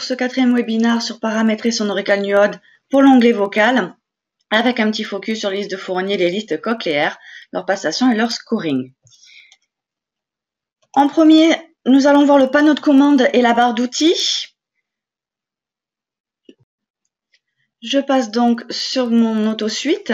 ce 4e webinaire sur paramétrer son Oracle New Od pour l'onglet vocal, avec un petit focus sur les listes de Fournier, les listes cochléaires, leur passation et leur scoring. En premier, nous allons voir le panneau de commande et la barre d'outils. Je passe donc sur mon auto-suite.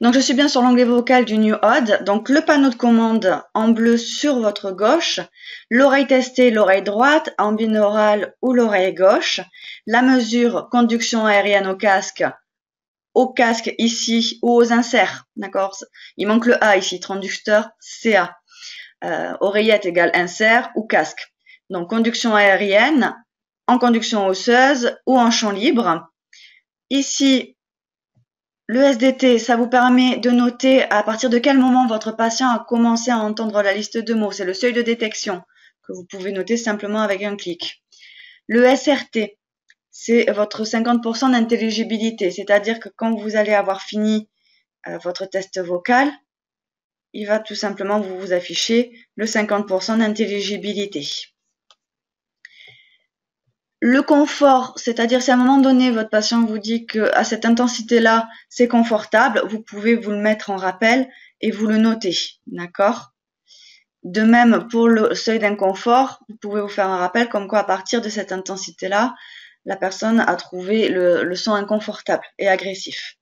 Donc, je suis bien sur l'onglet vocal du New Od. Donc, le panneau de commande en bleu sur votre gauche. L'oreille testée, l'oreille droite, en binaural ou l'oreille gauche. La mesure conduction aérienne au casque ici ou aux inserts. D'accord? Il manque le A ici, traducteur CA. Oreillette égale insert ou casque. Donc, conduction aérienne, en conduction osseuse ou en champ libre. Ici, le SDT, ça vous permet de noter à partir de quel moment votre patient a commencé à entendre la liste de mots. C'est le seuil de détection que vous pouvez noter simplement avec un clic. Le SRT, c'est votre 50% d'intelligibilité, c'est-à-dire que quand vous allez avoir fini votre test vocal, il va tout simplement vous afficher le 50% d'intelligibilité. Le confort, c'est-à-dire si à un moment donné, votre patient vous dit qu'à cette intensité-là, c'est confortable, vous pouvez vous le mettre en rappel et vous le noter, d'accord? De même, pour le seuil d'inconfort, vous pouvez vous faire un rappel comme quoi à partir de cette intensité-là, la personne a trouvé le son inconfortable et agressif.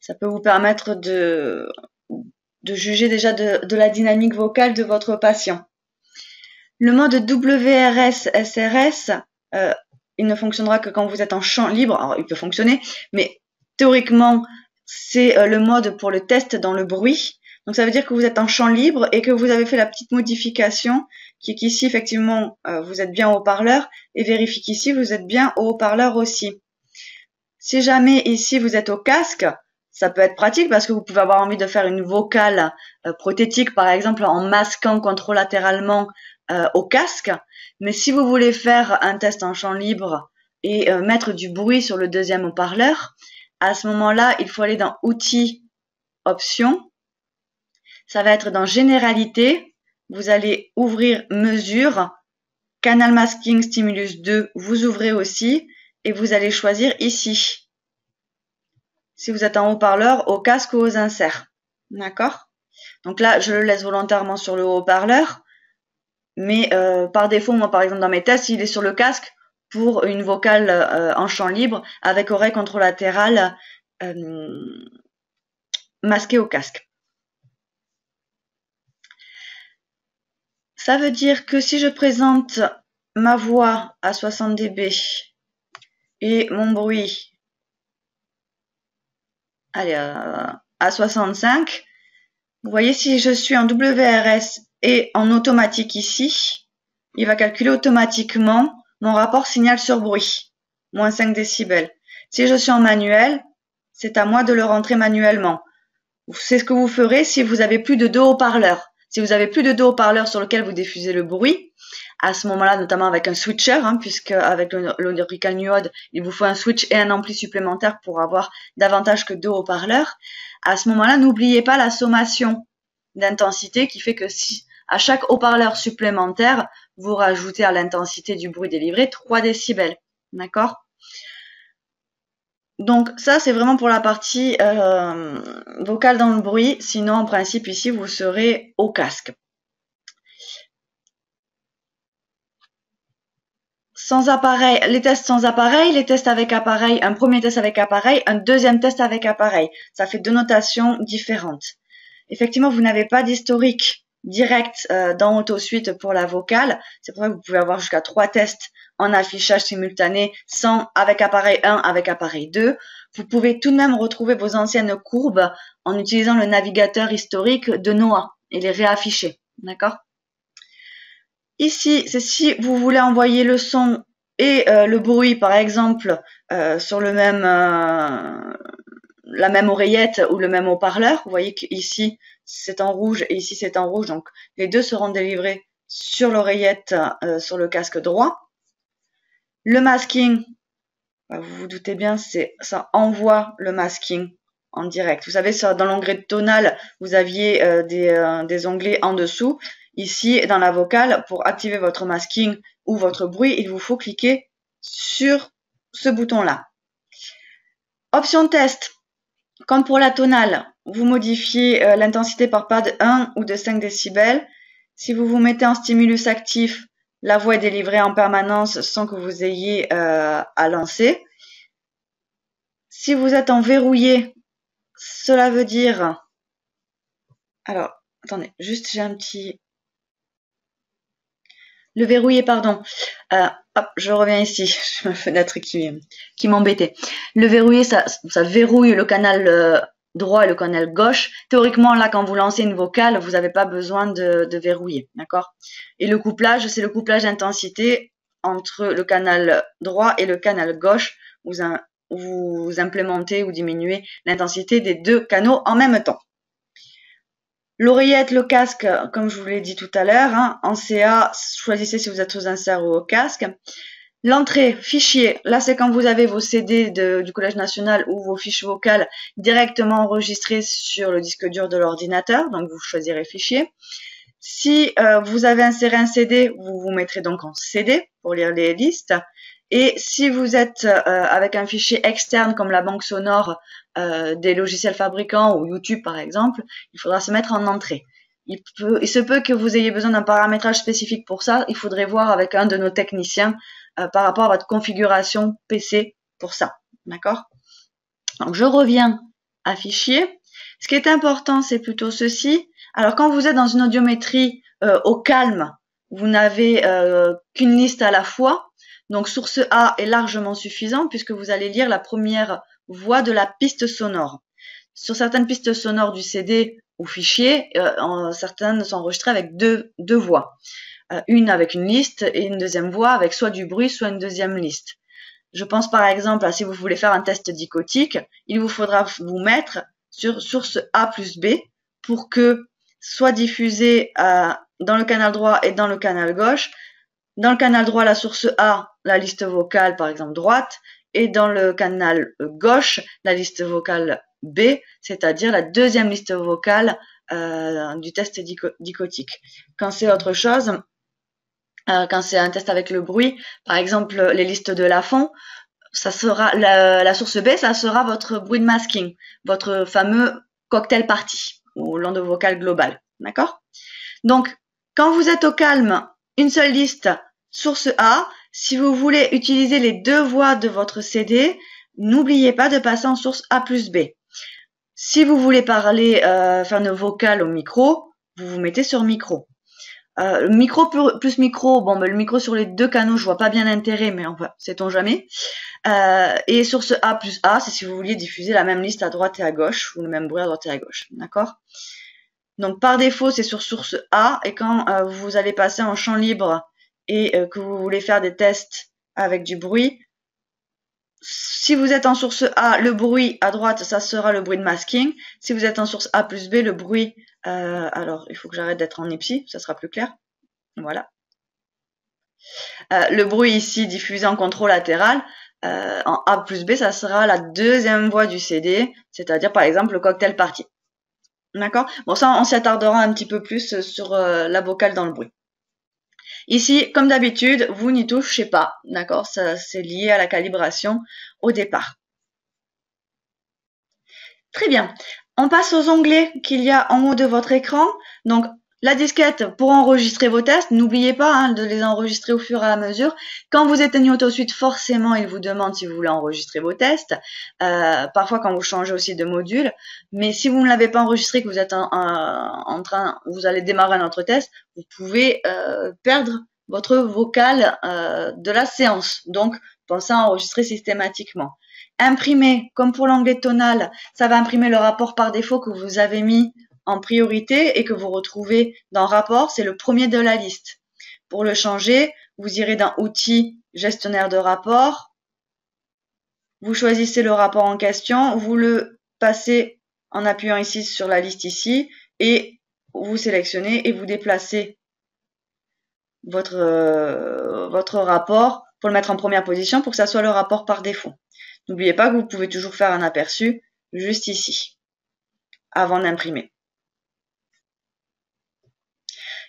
Ça peut vous permettre de juger déjà de la dynamique vocale de votre patient. Le mode WRS-SRS, il ne fonctionnera que quand vous êtes en champ libre. Alors, il peut fonctionner, mais théoriquement, c'est le mode pour le test dans le bruit. Donc, ça veut dire que vous êtes en champ libre et que vous avez fait la petite modification qui est qu'ici, effectivement, vous êtes bien au haut-parleur et vérifie qu'ici, vous êtes bien au haut-parleur aussi. Si jamais ici, vous êtes au casque, ça peut être pratique parce que vous pouvez avoir envie de faire une vocale prothétique, par exemple, en masquant contralatéralement au casque. Mais si vous voulez faire un test en champ libre et mettre du bruit sur le deuxième haut-parleur, à ce moment-là, il faut aller dans Outils, Options. Ça va être dans Généralité. Vous allez ouvrir Mesure, Canal Masking Stimulus 2, vous ouvrez aussi et vous allez choisir ici. Si vous êtes en haut-parleur, au casque ou aux inserts. D'accord? Donc là, je le laisse volontairement sur le haut-parleur. Mais par défaut, moi par exemple dans mes tests, il est sur le casque pour une vocale en champ libre avec oreille contralatérale masquée au casque. Ça veut dire que si je présente ma voix à 60 dB et mon bruit allez, à 65, vous voyez si je suis en WRS et en automatique ici, il va calculer automatiquement mon rapport signal sur bruit, moins 5 décibels. Si je suis en manuel, c'est à moi de le rentrer manuellement. C'est ce que vous ferez si vous avez plus de 2 haut-parleurs. Si vous avez plus de 2 haut-parleurs sur lesquels vous diffusez le bruit, à ce moment-là, notamment avec un switcher, puisque avec l'Oracle New Od, il vous faut un switch et un ampli supplémentaire pour avoir davantage que 2 haut-parleurs. À ce moment-là, n'oubliez pas la sommation d'intensité qui fait que si à chaque haut-parleur supplémentaire, vous rajoutez à l'intensité du bruit délivré 3 décibels. D'accord? Donc ça, c'est vraiment pour la partie vocale dans le bruit. Sinon, en principe, ici, vous serez au casque. Sans appareil, les tests sans appareil, les tests avec appareil, un premier test avec appareil, un deuxième test avec appareil. Ça fait 2 notations différentes. Effectivement, vous n'avez pas d'historique direct dans AutoSuite pour la vocale. C'est pour ça que vous pouvez avoir jusqu'à 3 tests en affichage simultané, avec appareil 1, avec appareil 2. Vous pouvez tout de même retrouver vos anciennes courbes en utilisant le navigateur historique de Noah et les réafficher. D'accord? Ici, c'est si vous voulez envoyer le son et le bruit, par exemple, sur le même, la même oreillette ou le même haut-parleur. Vous voyez qu'ici, c'est en rouge et ici, c'est en rouge. Donc, les deux seront délivrés sur l'oreillette, sur le casque droit. Le masking, vous vous doutez bien, ça envoie le masking en direct. Vous savez, dans l'onglet tonal, vous aviez des onglets en dessous. Ici, dans la vocale, pour activer votre masking ou votre bruit, il vous faut cliquer sur ce bouton-là. Option test. Comme pour la tonale, vous modifiez l'intensité par pas de 1 ou de 5 décibels. Si vous vous mettez en stimulus actif, la voix est délivrée en permanence sans que vous ayez à lancer. Si vous êtes en verrouillé, cela veut dire... Alors, attendez, juste j'ai un petit... Le verrouillé, pardon. Hop, je reviens ici. J'ai ma fenêtre qui m'embêtait. Le verrouillé, ça verrouille le canal droit et le canal gauche. Théoriquement, là, quand vous lancez une vocale, vous n'avez pas besoin de verrouiller, d'accord? Et le couplage, c'est le couplage d'intensité entre le canal droit et le canal gauche. Vous implémentez ou diminuez l'intensité des deux canaux en même temps. L'oreillette, le casque, comme je vous l'ai dit tout à l'heure, hein, en CA, choisissez si vous êtes aux inserts ou au casque. L'entrée, fichier, là c'est quand vous avez vos CD du Collège National ou vos fiches vocales directement enregistrées sur le disque dur de l'ordinateur, donc vous choisirez fichier. Si vous avez inséré un CD, vous vous mettrez donc en CD pour lire les listes. Et si vous êtes avec un fichier externe comme la banque sonore des logiciels fabricants ou YouTube par exemple, il faudra se mettre en entrée. Il se peut que vous ayez besoin d'un paramétrage spécifique pour ça. Il faudrait voir avec un de nos techniciens par rapport à votre configuration PC pour ça. D'accord? Donc je reviens à fichier. Ce qui est important, c'est plutôt ceci. Alors quand vous êtes dans une audiométrie au calme, vous n'avez qu'une liste à la fois. Donc source A est largement suffisant puisque vous allez lire la première voix de la piste sonore. Sur certaines pistes sonores du CD ou fichier, certaines sont enregistrées avec deux voix. Une avec une liste et une deuxième voix avec soit du bruit, soit une deuxième liste. Je pense par exemple à si vous voulez faire un test dichotique, il vous faudra vous mettre sur source A plus B pour que soit diffusé dans le canal droit et dans le canal gauche. Dans le canal droit, la source A, la liste vocale, par exemple droite, et dans le canal gauche, la liste vocale B, c'est-à-dire la deuxième liste vocale du test dichotique. Quand c'est autre chose, quand c'est un test avec le bruit, par exemple les listes de Lafon, ça sera la source B, ça sera votre bruit de masking, votre fameux cocktail party ou l'onde vocale globale, d'accord? Donc, quand vous êtes au calme, une seule liste, source A. Si vous voulez utiliser les deux voix de votre CD, n'oubliez pas de passer en source A plus B. Si vous voulez parler, faire une vocale au micro, vous vous mettez sur micro. Micro plus micro, bon, ben, le micro sur les deux canaux, je vois pas bien l'intérêt, mais enfin, sait-on jamais. Et source A plus A, c'est si vous vouliez diffuser la même liste à droite et à gauche, ou le même bruit à droite et à gauche, d'accord? Donc par défaut, c'est sur source A, et quand vous allez passer en champ libre et que vous voulez faire des tests avec du bruit, si vous êtes en source A, le bruit à droite, ça sera le bruit de masking. Si vous êtes en source A plus B, le bruit... alors, il faut que j'arrête d'être en ipsi, ça sera plus clair. Voilà. Le bruit ici diffusé en contrôle latéral, en A plus B, ça sera la deuxième voix du CD, c'est-à-dire par exemple le cocktail party. D'accord? Bon, ça, on s'y attardera un petit peu plus sur la vocale dans le bruit. Ici, comme d'habitude, vous n'y touchez pas, d'accord? Ça, c'est lié à la calibration au départ. Très bien. On passe aux onglets qu'il y a en haut de votre écran. Donc, la disquette pour enregistrer vos tests. N'oubliez pas hein, de les enregistrer au fur et à mesure. Quand vous éteignez AutoSuite, forcément, il vous demande si vous voulez enregistrer vos tests. Parfois, quand vous changez aussi de module. Mais si vous ne l'avez pas enregistré, que vous êtes vous allez démarrer un autre test, vous pouvez perdre votre vocal de la séance. Donc, pensez à enregistrer systématiquement. Imprimer, comme pour l'onglet tonal, ça va imprimer le rapport par défaut que vous avez mis en priorité et que vous retrouvez dans rapport, c'est le premier de la liste. Pour le changer, vous irez dans outils, gestionnaire de rapport, vous choisissez le rapport en question, vous le passez en appuyant ici sur la liste ici et vous sélectionnez et vous déplacez votre rapport pour le mettre en première position pour que ça soit le rapport par défaut. N'oubliez pas que vous pouvez toujours faire un aperçu juste ici, avant d'imprimer.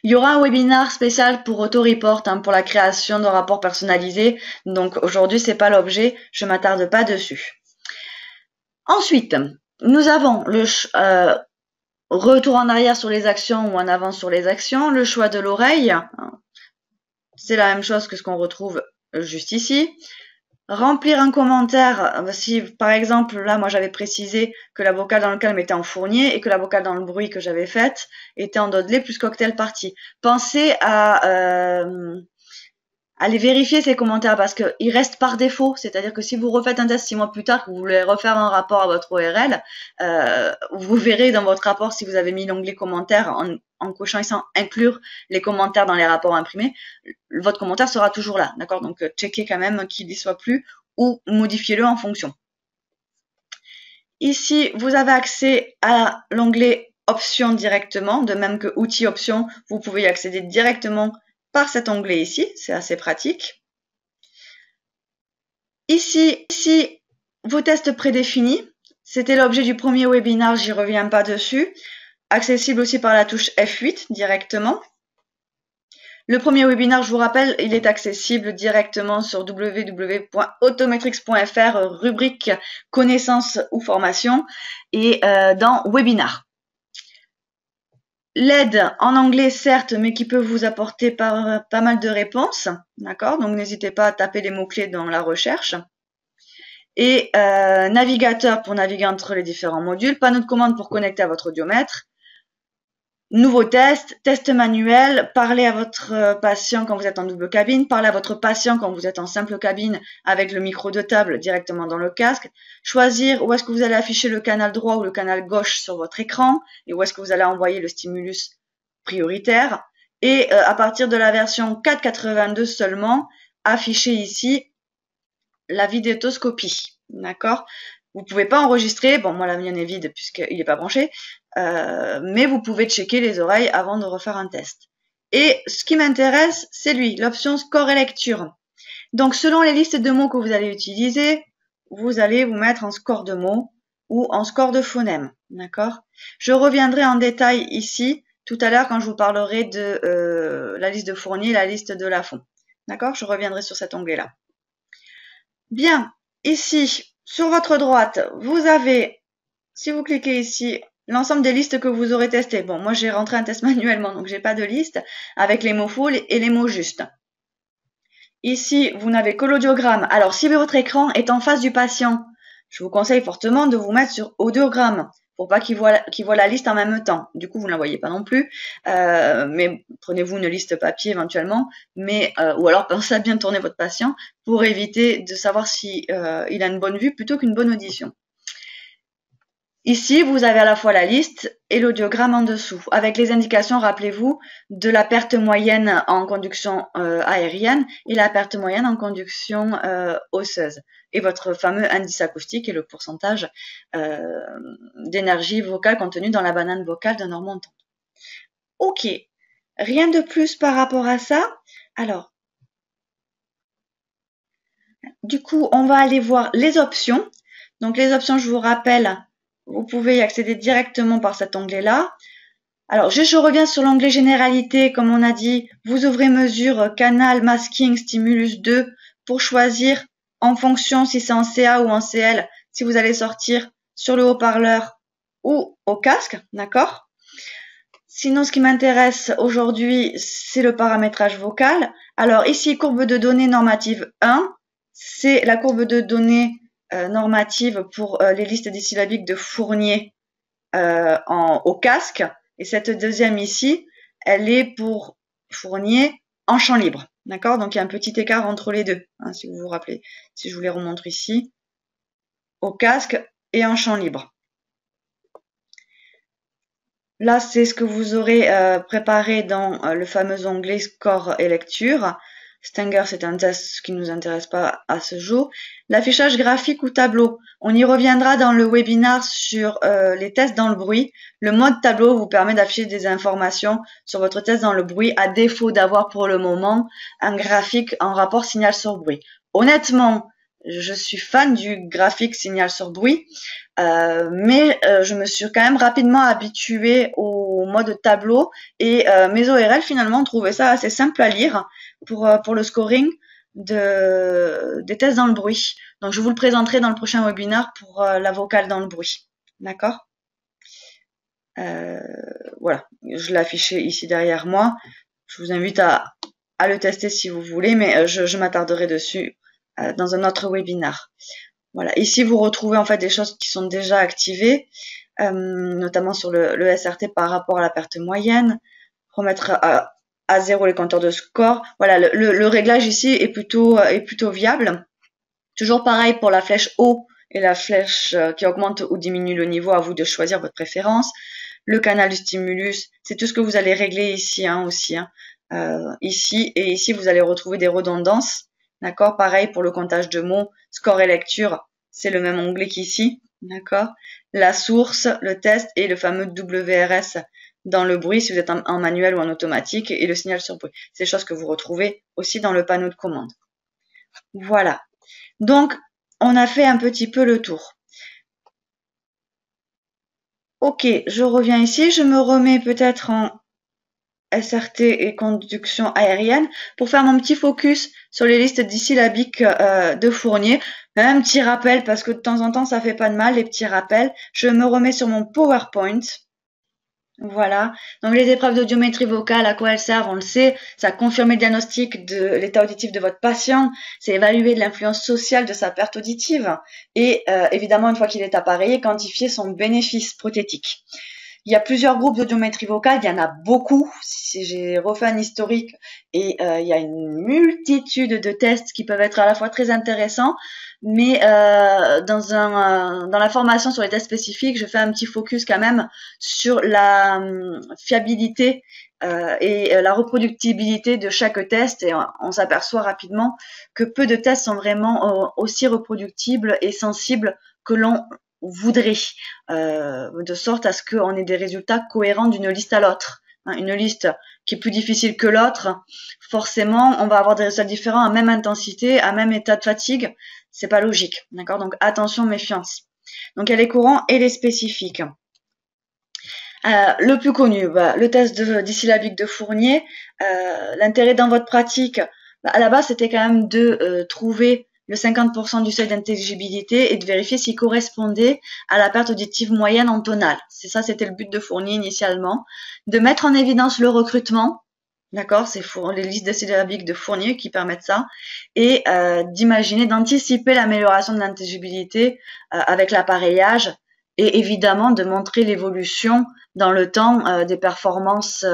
Il y aura un webinaire spécial pour AutoReport, hein, pour la création de rapports personnalisés. Donc aujourd'hui, c'est pas l'objet, je m'attarde pas dessus. Ensuite, nous avons le retour en arrière sur les actions ou en avant sur les actions, le choix de l'oreille. C'est la même chose que ce qu'on retrouve juste ici. Remplir un commentaire, si par exemple là moi j'avais précisé que la vocale dans le calme était en Fournier et que la vocale dans le bruit que j'avais faite était en Dodley plus cocktail party. Pensez à aller vérifier ces commentaires parce qu'ils restent par défaut, c'est-à-dire que si vous refaites un test 6 mois plus tard, que vous voulez refaire un rapport à votre ORL, vous verrez dans votre rapport si vous avez mis l'onglet commentaires en cochant ici inclure les commentaires dans les rapports imprimés, votre commentaire sera toujours là, d'accord? Donc checkez quand même qu'il n'y soit plus ou modifiez-le en fonction. Ici, vous avez accès à l'onglet options directement, de même que outils options, vous pouvez y accéder directement par cet onglet ici, c'est assez pratique. Ici, vos tests prédéfinis, c'était l'objet du premier webinaire, j'y reviens pas dessus. Accessible aussi par la touche F8 directement. Le premier webinaire, je vous rappelle, il est accessible directement sur www.autometrix.fr, rubrique connaissances ou formation, et dans webinar. L'aide en anglais, certes, mais qui peut vous apporter pas mal de réponses, d'accord? Donc n'hésitez pas à taper les mots-clés dans la recherche. Et navigateur pour naviguer entre les différents modules, panneau de commande pour connecter à votre audiomètre. Nouveau test, test manuel, parlez à votre patient quand vous êtes en double cabine, parlez à votre patient quand vous êtes en simple cabine avec le micro de table directement dans le casque, choisir où est-ce que vous allez afficher le canal droit ou le canal gauche sur votre écran et où est-ce que vous allez envoyer le stimulus prioritaire. Et à partir de la version 4.82 seulement, affichez ici la vidéotoscopie, d'accord? Vous pouvez pas enregistrer, bon moi la mienne est vide puisqu'il n'est pas branché, mais vous pouvez checker les oreilles avant de refaire un test. Et ce qui m'intéresse, c'est lui, l'option score et lecture. Donc selon les listes de mots que vous allez utiliser, vous allez vous mettre en score de mots ou en score de phonèmes, d'accord? Je reviendrai en détail ici tout à l'heure quand je vous parlerai de la liste de Fournier et la liste de Lafon, d'accord? Je reviendrai sur cet onglet-là. Bien, ici, sur votre droite, vous avez, si vous cliquez ici, l'ensemble des listes que vous aurez testées. Bon, moi j'ai rentré un test manuellement, donc j'ai pas de liste, avec les mots faux et les mots justes. Ici, vous n'avez que l'audiogramme. Alors, si votre écran est en face du patient, je vous conseille fortement de vous mettre sur audiogramme, pour pas qu'il voit la liste en même temps. Du coup, vous ne la voyez pas non plus, mais prenez-vous une liste papier éventuellement, ou alors pensez à bien tourner votre patient pour éviter de savoir si il a une bonne vue plutôt qu'une bonne audition. Ici, vous avez à la fois la liste et l'audiogramme en dessous, avec les indications, rappelez-vous, de la perte moyenne en conduction aérienne et la perte moyenne en conduction osseuse. Et votre fameux indice acoustique et le pourcentage d'énergie vocale contenue dans la banane vocale d'un Normand entendant. Ok, rien de plus par rapport à ça. Alors, du coup, on va aller voir les options. Donc les options, je vous rappelle, vous pouvez y accéder directement par cet onglet-là. Alors, je reviens sur l'onglet généralité. Comme on a dit, vous ouvrez mesure, canal, masking, stimulus 2 pour choisir en fonction si c'est en CA ou en CL, si vous allez sortir sur le haut-parleur ou au casque, d'accord? Sinon, ce qui m'intéresse aujourd'hui, c'est le paramétrage vocal. Alors ici, courbe de données normative 1, c'est la courbe de données normative pour les listes dissyllabiques de Fournier au casque. Et cette deuxième ici, elle est pour Fournier en champ libre. D'accord? Donc il y a un petit écart entre les deux, hein, si vous vous rappelez. Si je vous les remontre ici, au casque et en champ libre. Là, c'est ce que vous aurez préparé dans le fameux onglet score et lecture. Stinger, c'est un test qui ne nous intéresse pas à ce jour. L'affichage graphique ou tableau. On y reviendra dans le webinaire sur les tests dans le bruit. Le mode tableau vous permet d'afficher des informations sur votre test dans le bruit, à défaut d'avoir pour le moment un graphique en rapport signal sur bruit. Honnêtement, je suis fan du graphique signal sur bruit, mais je me suis quand même rapidement habituée au au mode tableau et mes ORL finalement ont trouvé ça assez simple à lire pour le scoring des tests dans le bruit. Donc je vous le présenterai dans le prochain webinaire pour la vocale dans le bruit. D'accord? Voilà, je l'ai affiché ici derrière moi. Je vous invite à le tester si vous voulez, mais je m'attarderai dessus dans un autre webinaire. Voilà, ici vous retrouvez en fait des choses qui sont déjà activées, notamment sur le SRT par rapport à la perte moyenne, remettre à zéro les compteurs de score. Voilà, le réglage ici est plutôt viable. Toujours pareil pour la flèche haut et la flèche qui augmente ou diminue le niveau, à vous de choisir votre préférence. Le canal du stimulus, c'est tout ce que vous allez régler ici aussi. Ici et ici, vous allez retrouver des redondances. D'accord? Pareil pour le comptage de mots, score et lecture, c'est le même onglet qu'ici. D'accord? La source, le test et le fameux WRS dans le bruit si vous êtes en manuel ou en automatique et le signal sur bruit. C'est des choses que vous retrouvez aussi dans le panneau de commande. Voilà. Donc, on a fait un petit peu le tour. Ok, je reviens ici, je me remets peut-être en SRT et conduction aérienne pour faire mon petit focus sur les listes dissyllabiques de Fournier. Un petit rappel, parce que de temps en temps, ça fait pas de mal, les petits rappels. Je me remets sur mon PowerPoint. Voilà. Donc, les épreuves d'audiométrie vocale, à quoi elles servent, on le sait. Ça confirme le diagnostic de l'état auditif de votre patient. C'est évaluer de l'influence sociale de sa perte auditive. Et évidemment, une fois qu'il est appareillé, quantifier son bénéfice prothétique. Il y a plusieurs groupes d'audiométrie vocale, il y en a beaucoup. J'ai refait un historique et il y a une multitude de tests qui peuvent être à la fois très intéressants, mais dans la formation sur les tests spécifiques, je fais un petit focus quand même sur la fiabilité et la reproductibilité de chaque test, et on s'aperçoit rapidement que peu de tests sont vraiment aussi reproductibles et sensibles que l'on voudrait, de sorte à ce qu'on ait des résultats cohérents d'une liste à l'autre. Une liste qui est plus difficile que l'autre, forcément, on va avoir des résultats différents à même intensité, à même état de fatigue. C'est pas logique, d'accord? Donc attention, méfiance. Donc il y a les courants et les spécifiques. Le plus connu, le test dissyllabique de Fournier. L'intérêt dans votre pratique, à la base, c'était quand même de trouver le 50% du seuil d'intelligibilité et de vérifier s'il correspondait à la perte auditive moyenne en tonale. C'est ça, c'était le but de Fournier initialement. De mettre en évidence le recrutement, d'accord, c'est les listes dissyllabiques de Fournier qui permettent ça, et d'imaginer, d'anticiper l'amélioration de l'intelligibilité avec l'appareillage, et évidemment de montrer l'évolution dans le temps des performances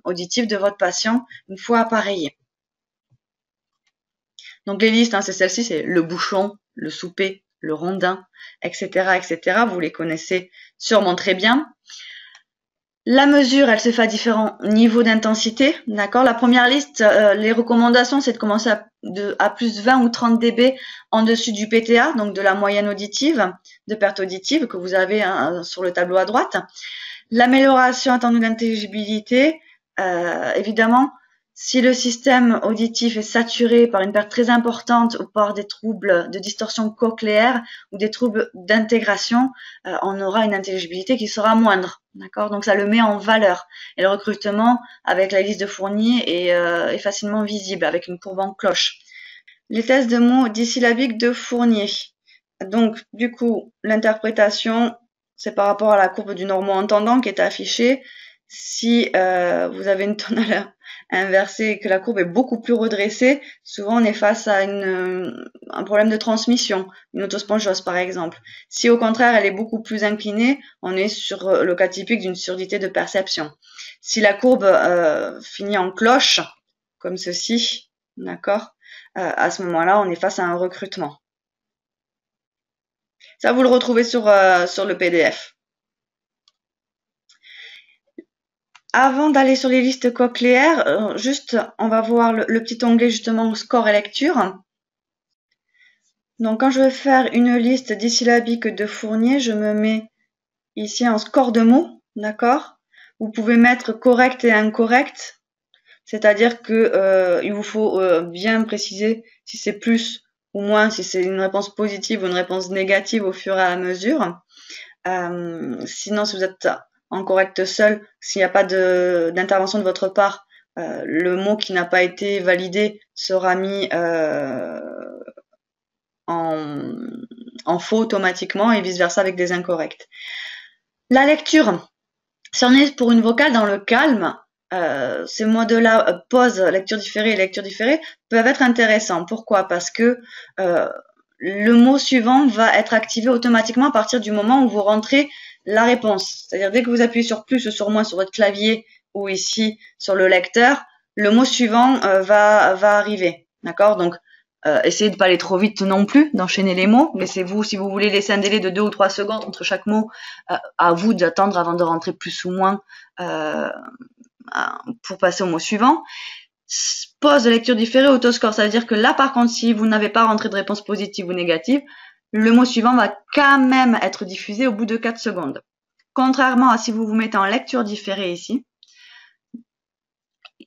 auditives de votre patient une fois appareillé. Donc les listes, c'est celle-ci, c'est le bouchon, le souper, le rondin, etc., etc. Vous les connaissez sûrement très bien. La mesure, elle se fait à différents niveaux d'intensité, d'accord? La première liste, les recommandations, c'est de commencer à plus 20 ou 30 dB en dessus du PTA, donc de la moyenne auditive, de perte auditive que vous avez sur le tableau à droite. L'amélioration attendue d'intelligibilité, évidemment, si le système auditif est saturé par une perte très importante ou par des troubles de distorsion cochléaire ou des troubles d'intégration, on aura une intelligibilité qui sera moindre. D'accord? Donc ça le met en valeur. Et le recrutement avec la liste de Fournier est facilement visible avec une courbe en cloche. Les tests de mots dissyllabiques de Fournier. Donc du coup, l'interprétation, c'est par rapport à la courbe du normo-entendant qui est affichée. Si vous avez une tonale inversée et que la courbe est beaucoup plus redressée, souvent on est face à un problème de transmission, une autospongiose par exemple. Si au contraire elle est beaucoup plus inclinée, on est sur le cas typique d'une surdité de perception. Si la courbe finit en cloche, comme ceci, d'accord, à ce moment-là on est face à un recrutement. Ça vous le retrouvez sur le PDF. Avant d'aller sur les listes cochléaires, juste, on va voir le petit onglet justement score et lecture. Donc, quand je veux faire une liste dissyllabique de Fournier, je me mets ici en score de mots, d'accord? Vous pouvez mettre correct et incorrect, c'est-à-dire que il vous faut bien préciser si c'est plus ou moins, si c'est une réponse positive ou une réponse négative au fur et à mesure. Sinon, si vous êtes en correct seul, s'il n'y a pas d'intervention de votre part, le mot qui n'a pas été validé sera mis en faux automatiquement et vice versa avec des incorrects. La lecture, si on est pour une vocale dans le calme, ces modes-là, pause, lecture différée et lecture différée, peuvent être intéressants. Pourquoi? Parce que le mot suivant va être activé automatiquement à partir du moment où vous rentrez la réponse. C'est-à-dire dès que vous appuyez sur plus ou sur moins sur votre clavier ou ici sur le lecteur, le mot suivant va arriver. D'accord? Donc essayez de pas aller trop vite non plus, d'enchaîner les mots. Laissez-vous, si vous voulez laisser un délai de 2 ou 3 secondes entre chaque mot, à vous d'attendre avant de rentrer plus ou moins pour passer au mot suivant. Pause de lecture différée, autoscore. Ça veut dire que là, par contre, si vous n'avez pas rentré de réponse positive ou négative, le mot suivant va quand même être diffusé au bout de 4 secondes. Contrairement à si vous vous mettez en lecture différée ici,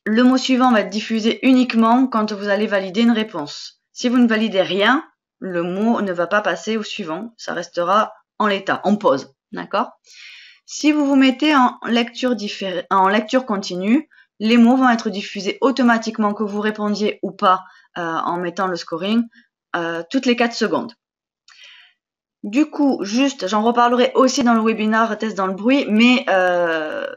le mot suivant va être diffusé uniquement quand vous allez valider une réponse. Si vous ne validez rien, le mot ne va pas passer au suivant. Ça restera en l'état, en pause. D'accord? Si vous vous mettez en lecture continue, les mots vont être diffusés automatiquement, que vous répondiez ou pas en mettant le scoring, toutes les 4 secondes. Du coup, juste, j'en reparlerai aussi dans le webinaire test dans le bruit, mais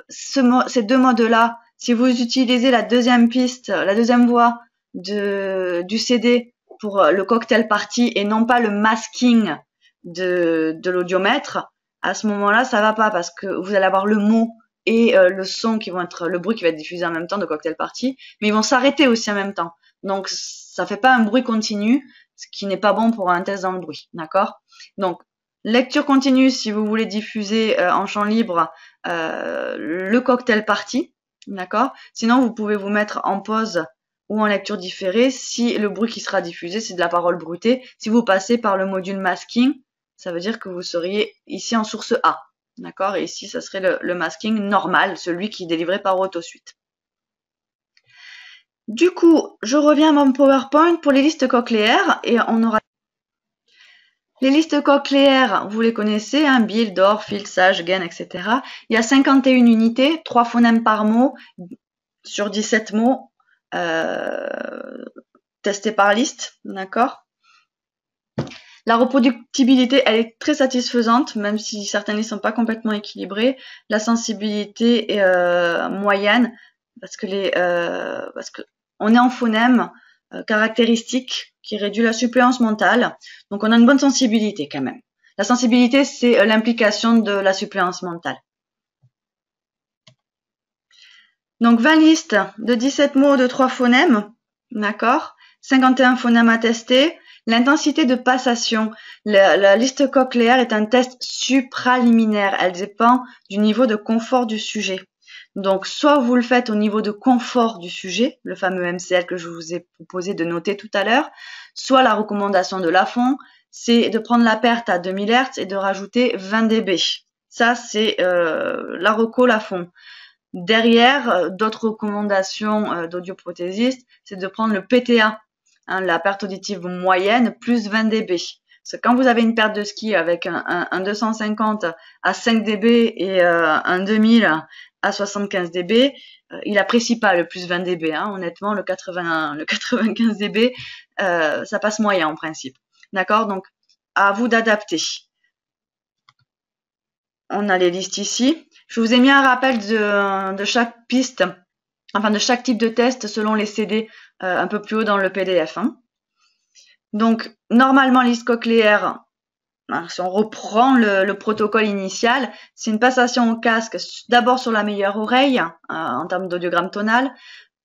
ces deux modes-là, si vous utilisez la deuxième piste, la deuxième voix du CD pour le cocktail party et non pas le masking de l'audiomètre, à ce moment-là, ça va pas parce que vous allez avoir le mot et le son qui vont être, le bruit qui va être diffusé en même temps de cocktail party, mais ils vont s'arrêter aussi en même temps. Donc, ça fait pas un bruit continu, ce qui n'est pas bon pour un test dans le bruit, d'accord? Donc, lecture continue si vous voulez diffuser en champ libre le cocktail party, d'accord? Sinon, vous pouvez vous mettre en pause ou en lecture différée si le bruit qui sera diffusé, c'est de la parole bruitée. Si vous passez par le module masking, ça veut dire que vous seriez ici en source A, d'accord? Et ici, ça serait le masking normal, celui qui est délivré par AutoSuite. Du coup, je reviens à mon PowerPoint pour les listes cochléaires et on aura les listes cochléaires, vous les connaissez, hein, Bill, Dor, Field, Sage, Gain, etc. Il y a 51 unités, 3 phonèmes par mot sur 17 mots testés par liste, d'accord? La reproductibilité, elle est très satisfaisante, même si certaines listes ne sont pas complètement équilibrées. La sensibilité est moyenne, parce que on est en phonème caractéristique qui réduit la suppléance mentale. Donc, on a une bonne sensibilité quand même. La sensibilité, c'est l'implication de la suppléance mentale. Donc, 20 listes de 17 mots de 3 phonèmes, d'accord? 51 phonèmes à tester. L'intensité de passation. La liste cochléaire est un test supraliminaire. Elle dépend du niveau de confort du sujet. Donc, soit vous le faites au niveau de confort du sujet, le fameux MCL que je vous ai proposé de noter tout à l'heure, soit la recommandation de Lafon, c'est de prendre la perte à 2000 Hz et de rajouter 20 dB. Ça, c'est la reco Lafon. Derrière, d'autres recommandations d'audioprothésistes, c'est de prendre le PTA, hein, la perte auditive moyenne, plus 20 dB. Parce que quand vous avez une perte de ski avec un 250 à 5 dB et un 2000 à 75 dB, il apprécie pas le plus 20 dB. Hein. Honnêtement, le 95 dB, ça passe moyen en principe. D'accord? Donc, à vous d'adapter. On a les listes ici. Je vous ai mis un rappel de chaque piste, enfin de chaque type de test selon les CD un peu plus haut dans le PDF. Hein. Donc, normalement, liste cochléaire, si on reprend le protocole initial, c'est une passation au casque d'abord sur la meilleure oreille en termes d'audiogramme tonal,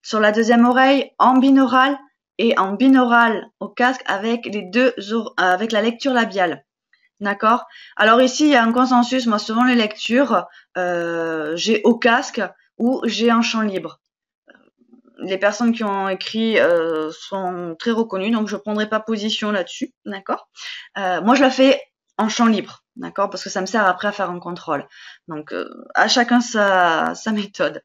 sur la deuxième oreille en binaural et en binaural au casque avec avec la lecture labiale. D'accord? Alors ici, il y a un consensus, moi, selon les lectures, j'ai au casque ou j'ai en champ libre. Les personnes qui ont écrit sont très reconnues, donc je ne prendrai pas position là-dessus, d'accord? Moi, je la fais en champ libre, d'accord? Parce que ça me sert après à faire un contrôle. Donc, à chacun sa méthode.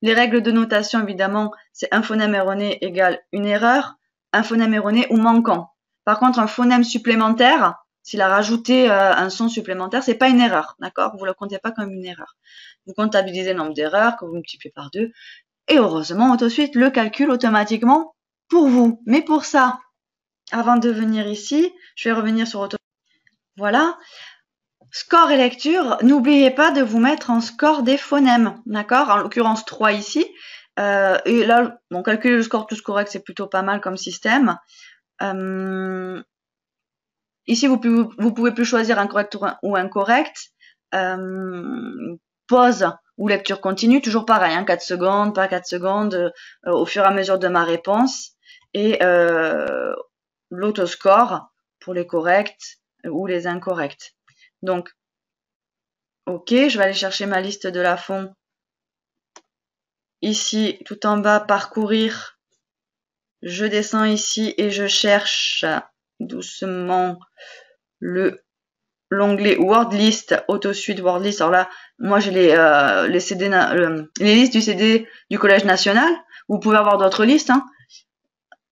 Les règles de notation, évidemment, c'est un phonème erroné égale une erreur, un phonème erroné ou manquant. Par contre, un phonème supplémentaire, s'il a rajouté un son supplémentaire, c'est pas une erreur, d'accord? Vous le comptez pas comme une erreur. Vous comptabilisez le nombre d'erreurs que vous multipliez par 2 et heureusement, AutoSuite le calcule automatiquement pour vous. Mais pour ça, avant de venir ici, je vais revenir sur AutoSuite. Voilà. Score et lecture, n'oubliez pas de vous mettre en score des phonèmes, d'accord? En l'occurrence 3 ici. Et là, bon, calculer le score tous correct, c'est plutôt pas mal comme système. Ici, vous pouvez plus choisir un correct ou incorrect. Pause ou lecture continue, toujours pareil, hein, 4 secondes, pas 4 secondes, au fur et à mesure de ma réponse. Et l'autoscore pour les corrects ou les incorrects. Donc, ok, je vais aller chercher ma liste de Lafond. Ici, tout en bas, parcourir. Je descends ici et je cherche doucement l'onglet Wordlist, AutoSuite Wordlist. Alors là, moi j'ai les CD, les listes du CD du Collège National. Vous pouvez avoir d'autres listes, hein.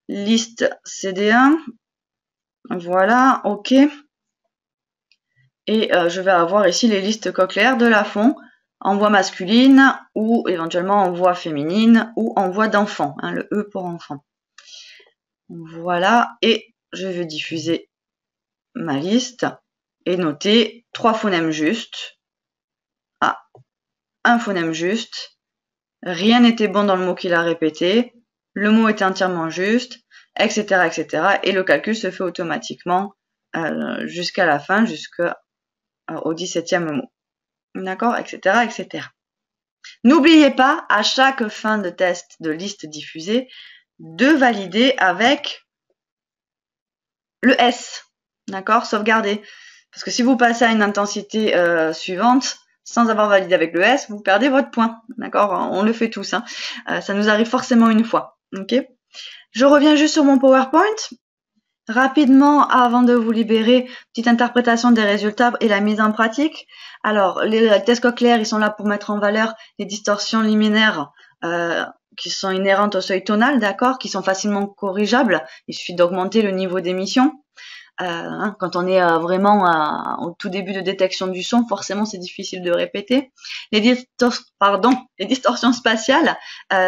Liste CD1. Voilà, ok. Et je vais avoir ici les listes Cochléaire de Lafond, en voix masculine ou éventuellement en voix féminine ou en voix d'enfant, hein, le E pour enfant. Voilà, et je vais diffuser ma liste et noter 3 phonèmes justes. Ah, un phonème juste. Rien n'était bon dans le mot qu'il a répété. Le mot était entièrement juste, etc., etc. Et le calcul se fait automatiquement jusqu'à la fin, jusqu'au 17e mot. D'accord, etc., etc. N'oubliez pas, à chaque fin de test de liste diffusée, de valider avec le S. D'accord, sauvegarder. Parce que si vous passez à une intensité suivante, sans avoir validé avec le S, vous perdez votre point. D'accord, on le fait tous. Hein. Ça nous arrive forcément une fois. Ok. Je reviens juste sur mon PowerPoint. Rapidement, avant de vous libérer, petite interprétation des résultats et la mise en pratique. Alors, les tests Cochléaire, ils sont là pour mettre en valeur les distorsions liminaires qui sont inhérentes au seuil tonal, d'accord, qui sont facilement corrigeables. Il suffit d'augmenter le niveau d'émission. Quand on est vraiment au tout début de détection du son, forcément c'est difficile de répéter. Les distorsions spatiales,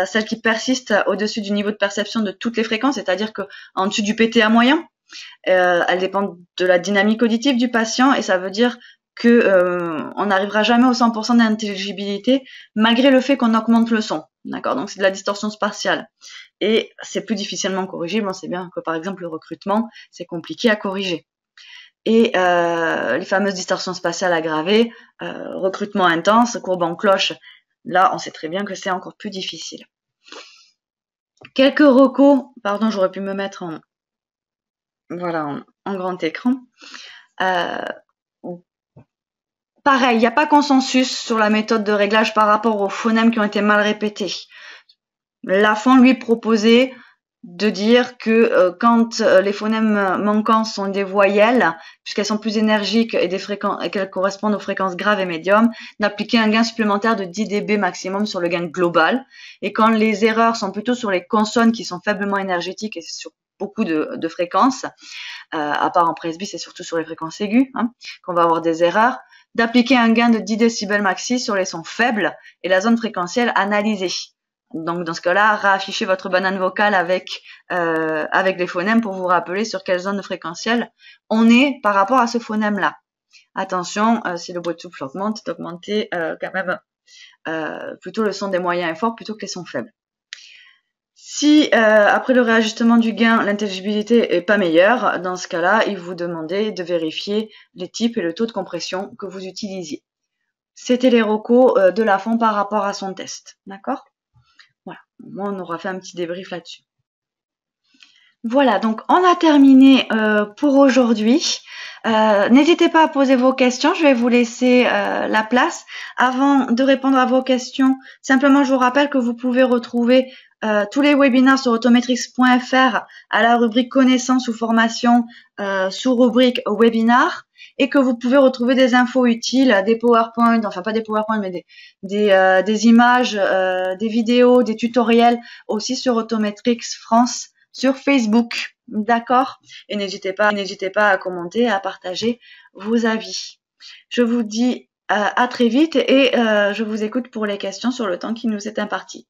celles qui persistent au-dessus du niveau de perception de toutes les fréquences, c'est-à-dire que en dessus du PTA moyen, elles dépendent de la dynamique auditive du patient et ça veut dire que on n'arrivera jamais au 100% d'intelligibilité malgré le fait qu'on augmente le son. D'accord, donc c'est de la distorsion spatiale. Et c'est plus difficilement corrigible. On sait bien que par exemple le recrutement, c'est compliqué à corriger. Et les fameuses distorsions spatiales aggravées, recrutement intense, courbe en cloche, là on sait très bien que c'est encore plus difficile. Quelques recos, pardon, j'aurais pu me mettre en grand écran. Pareil, il n'y a pas consensus sur la méthode de réglage par rapport aux phonèmes qui ont été mal répétés. Lafond lui proposait de dire que quand les phonèmes manquants sont des voyelles, puisqu'elles sont plus énergiques et qu'elles correspondent aux fréquences graves et médium, d'appliquer un gain supplémentaire de 10 dB maximum sur le gain global. Et quand les erreurs sont plutôt sur les consonnes qui sont faiblement énergétiques et sur beaucoup de fréquences, à part en presby, c'est surtout sur les fréquences aiguës qu'on va avoir des erreurs, d'appliquer un gain de 10 décibels maxi sur les sons faibles et la zone fréquentielle analysée. Donc dans ce cas-là, réaffichez votre banane vocale avec les phonèmes pour vous rappeler sur quelle zone fréquentielle on est par rapport à ce phonème-là. Attention, si le bruit de souffle augmente, d'augmenter quand même plutôt le son des moyens et forts plutôt que les sons faibles. Si après le réajustement du gain, l'intelligibilité est pas meilleure, dans ce cas-là, il vous demandait de vérifier les types et le taux de compression que vous utilisiez. C'était les recos de Lafond par rapport à son test, d'accord ? Voilà, moi on aura fait un petit débrief là-dessus. Voilà, donc on a terminé pour aujourd'hui. N'hésitez pas à poser vos questions, je vais vous laisser la place. Avant de répondre à vos questions, simplement je vous rappelle que vous pouvez retrouver tous les webinaires sur autometrix.fr à la rubrique connaissances ou formation sous rubrique webinaire et que vous pouvez retrouver des infos utiles, des PowerPoint, enfin pas des PowerPoint mais des images, des vidéos, des tutoriels aussi sur Autometrix France sur Facebook. D'accord? Et n'hésitez pas à commenter, à partager vos avis. Je vous dis à très vite et je vous écoute pour les questions sur le temps qui nous est imparti.